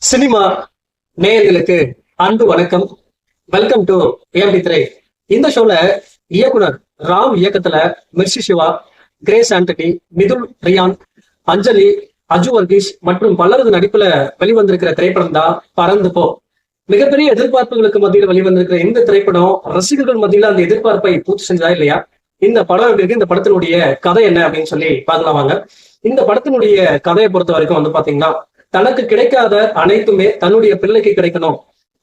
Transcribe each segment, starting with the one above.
Cinema நேயர்களுக்கு அன்பு வணக்கம். வெல்கம் டு ஏஎம்டி திரை. இந்த ஷோல இயக்குனர் ராம் இயக்கத்துல மிர்சி சிவா, கிரேஸ் ஆண்டனி, மிதுல் ரியான், அஞ்சலி, அஜு வர்கீஸ் மற்றும் பலரது நடிப்புல வெளிவந்திருக்கிற திரைப்படம் தான் பறந்து போ. மிகப்பெரிய எதிர்பார்ப்புகளுக்கு மத்தியில் வெளிவந்திருக்கிற இந்த திரைப்படம் ரசிகர்கள் மத்தியில அந்த எதிர்பார்ப்பை பூர்த்தி செஞ்சதா இல்லையா? இந்த படம் எப்படி இருக்கு, இந்த படத்தினுடைய கதை என்ன அப்படின்னு சொல்லி பார்க்கலாம் வாங்க. இந்த படத்தினுடைய கதையை பொறுத்த வரைக்கும் பாத்தீங்கன்னா, தனக்கு கிடைக்காத அனைத்துமே தன்னுடைய பிள்ளைக்கு கிடைக்கணும்,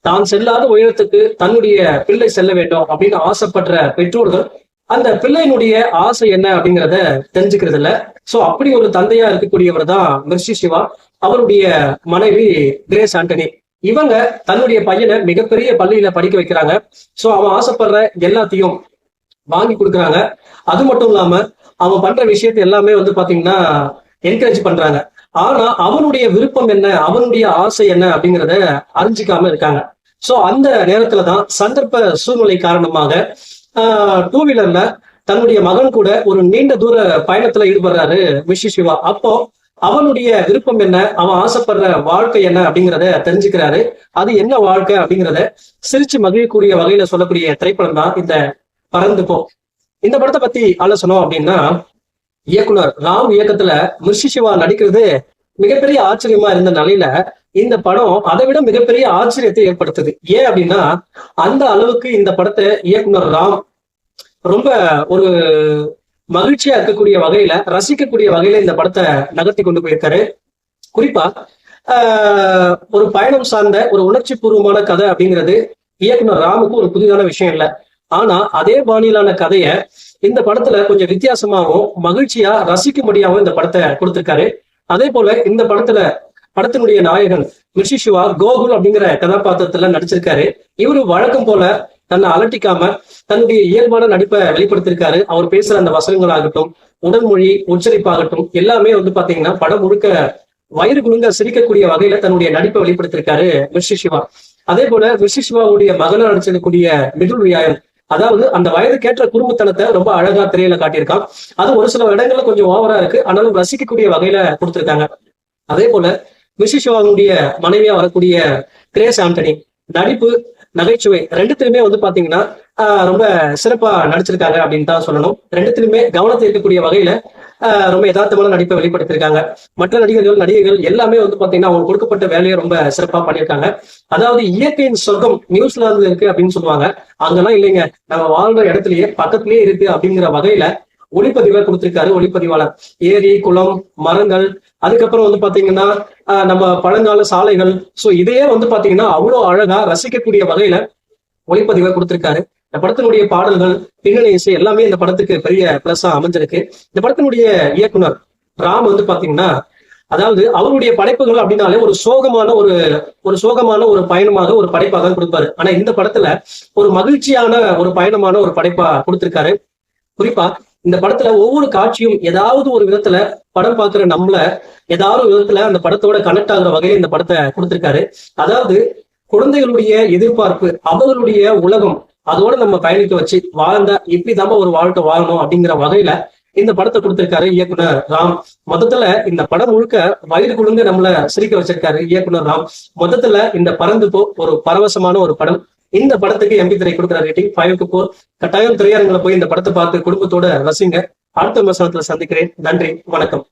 தான் செல்லாத உயரத்துக்கு தன்னுடைய பிள்ளை செல்ல வேண்டும் அப்படின்னு ஆசைப்படுற பெற்றோர்கள் அந்த பிள்ளையினுடைய ஆசை என்ன அப்படிங்கிறத தெரிஞ்சுக்கிறது இல்ல. சோ அப்படி ஒரு தந்தையா இருக்கக்கூடியவர் தான் மிர்சி சிவா. அவருடைய மனைவி கிரேஸ் ஆண்டனி. இவங்க தன்னுடைய பையனை மிகப்பெரிய பள்ளியில படிக்க வைக்கிறாங்க. சோ அவன் ஆசைப்படுற எல்லாத்தையும் வாங்கி கொடுக்குறாங்க. அது மட்டும் இல்லாம அவன் பண்ற விஷயத்தை எல்லாமே பாத்தீங்கன்னா என்கரேஜ் பண்றாங்க. ஆனா அவனுடைய விருப்பம் என்ன, அவனுடைய ஆசை என்ன அப்படிங்கிறத அறிஞ்சிக்காம இருக்காங்க. சோ அந்த நேரத்துலதான் சந்தர்ப்ப சூழ்நிலை காரணமாக டூ வீலர்ல தன்னுடைய மகன் கூட ஒரு நீண்ட தூர பயணத்துல ஈடுபடுறாரு மிர்சி சிவா. அப்போ அவனுடைய விருப்பம் என்ன, அவன் ஆசைப்படுற வாழ்க்கை என்ன அப்படிங்கிறத தெரிஞ்சுக்கிறாரு. அது என்ன வாழ்க்கை அப்படிங்கிறத சிரிச்சு மகிழக்கூடிய வகையில சொல்லக்கூடிய திரைப்படம் தான் இந்த பறந்து போ. இந்த படத்தை பத்தி ஆலோசனம் அப்படின்னா, இயக்குனர் ராம் இயக்கத்துல மிர்சி சிவா நடிக்கிறது மிகப்பெரிய ஆச்சரியமா இருந்த நிலையில இந்த படம் அதை விட மிகப்பெரிய ஆச்சரியத்தை ஏற்படுத்துது. ஏன் அப்படின்னா, அந்த அளவுக்கு இந்த படத்தை இயக்குனர் ராம் ரொம்ப ஒரு மகிழ்ச்சியா இருக்கக்கூடிய வகையில, ரசிக்கக்கூடிய வகையில இந்த படத்தை நகர்த்தி கொண்டு போயிருக்காரு. குறிப்பா ஒரு பயணம் சார்ந்த ஒரு உணர்ச்சி பூர்வமான கதை அப்படிங்கிறது இயக்குனர் ராமுக்கு ஒரு புதிதான விஷயம் இல்லை. ஆனா அதே பாணியிலான கதைய இந்த படத்துல கொஞ்சம் வித்தியாசமாகவும் மகிழ்ச்சியா ரசிக்கும்படியாகவும் இந்த படத்தை கொடுத்திருக்காரு. அதே போல இந்த படத்தினுடைய நாயகன் மிர்சி சிவா கோகுல் அப்படிங்கிற கதாபாத்திரத்துல நடிச்சிருக்காரு. இவரு வழக்கம் போல தன்னை அலட்டிக்காம தன்னுடைய இயல்பான நடிப்பை வெளிப்படுத்திருக்காரு. அவர் பேசுற அந்த வசனங்களாகட்டும், உடல்மொழி, உச்சரிப்பாகட்டும் எல்லாமே பாத்தீங்கன்னா படம் முழுக்க வயிறு குலுங்க சிரிக்கக்கூடிய வகையில தன்னுடைய நடிப்பை வெளிப்படுத்திருக்காரு மிர்சி சிவா. அதே போல மிர்சி சிவாவுடைய மகனா நடிச்சிருக்கக்கூடிய மிதுல் ரியான், அதாவது அந்த வயதுக்கேற்ற குடும்பத்தனத்தை ரொம்ப அழகா திரையில காட்டியிருக்கான். அது ஒரு சில இடங்கள்ல கொஞ்சம் ஓவரா இருக்கு, ஆனாலும் ரசிக்கக்கூடிய வகையில கொடுத்திருக்காங்க. அதே போல மிர்சி சிவாவுடைய மனைவியா வரக்கூடிய கிரேஸ் ஆண்டனி நடிப்பு, நகைச்சுவை ரெண்டுத்திலுமே பாத்தீங்கன்னா ரொம்ப சிறப்பா நடிச்சிருக்காங்க அப்படின்னு தான் சொல்லணும். ரெண்டுத்திலுமே கவனத்தை இருக்கக்கூடிய வகையில ரொம்ப யதார்த்தமான நடிப்பை வெளிப்படுத்திருக்காங்க. மற்ற நடிகர்கள் எல்லாமே பாத்தீங்கன்னா அவங்க கொடுக்கப்பட்ட வேலையை ரொம்ப சிறப்பா பண்ணியிருக்காங்க. அதாவது இயற்கையின் சொர்க்கம் நியூசிலாந்துல இருக்கு அப்படின்னு சொல்லுவாங்க. அங்கெல்லாம் இல்லைங்க, நம்ம வாழ்ற இடத்துலயே பக்கத்திலேயே இருக்கு அப்படிங்கிற வகையில ஒளிப்பதிவை கொடுத்திருக்காரு ஒளிப்பதிவாளர். ஏரி, குளம், மரங்கள், அதுக்கப்புறம் பாத்தீங்கன்னா நம்ம பழங்கால சாலைகள். சோ இதையே பாத்தீங்கன்னா அவ்வளவு அழகா ரசிக்கக்கூடிய வகையில ஒளிப்பதிவை கொடுத்திருக்காரு. இந்த படத்தினுடைய பாடல்கள், பின்னணி இசை எல்லாமே இந்த படத்துக்கு பெரிய பிளஸ்ஸா அமைஞ்சிருக்கு. இந்த படத்தினுடைய இயக்குனர் ராம் பாத்தீங்கன்னா, அதாவது அவருடைய படைப்புகள் அப்படின்னாலே ஒரு சோகமான ஒரு பயணமாக ஒரு படைப்பாக கொடுப்பாரு. ஆனா இந்த படத்துல ஒரு மகிழ்ச்சியான ஒரு பயணமான ஒரு படைப்பா கொடுத்திருக்காரு. குறிப்பா இந்த படத்துல ஒவ்வொரு காட்சியும் ஏதாவது ஒரு விதத்துல படம் பார்க்கிற நம்மள ஏதாவது ஒரு விதத்துல அந்த படத்தோட கனெக்ட் ஆகுற வகையில இந்த படத்தை கொடுத்திருக்காரு. அதாவது குழந்தைகளுடைய எதிர்பார்ப்பு, அவர்களுடைய உலகம், அதோட நம்ம பயணிக்க வச்சு வாழ்ந்தா இப்படிதான் ஒரு வாழ்க்கை வாழணும் அப்படிங்கிற வகையில இந்த படத்தை கொடுத்திருக்காரு இயக்குனர் ராம். மொத்தத்துல இந்த படம் முழுக்க வயிறு குழுங்க நம்மள சிரிக்க வச்சிருக்காரு இயக்குனர் ராம். மொத்தத்துல இந்த பறந்து போ ஒரு பரவசமான ஒரு படம். இந்த படத்துக்கு எம்பி திரை கொடுக்குற ரேட்டிங் 5க்கு 4. கட்டாயம் திரையரங்களை போய் இந்த படத்தை பார்த்து குடும்பத்தோட ரசிங்க. அடுத்த விமர்சனத்துல சந்திக்கிறேன். நன்றி, வணக்கம்.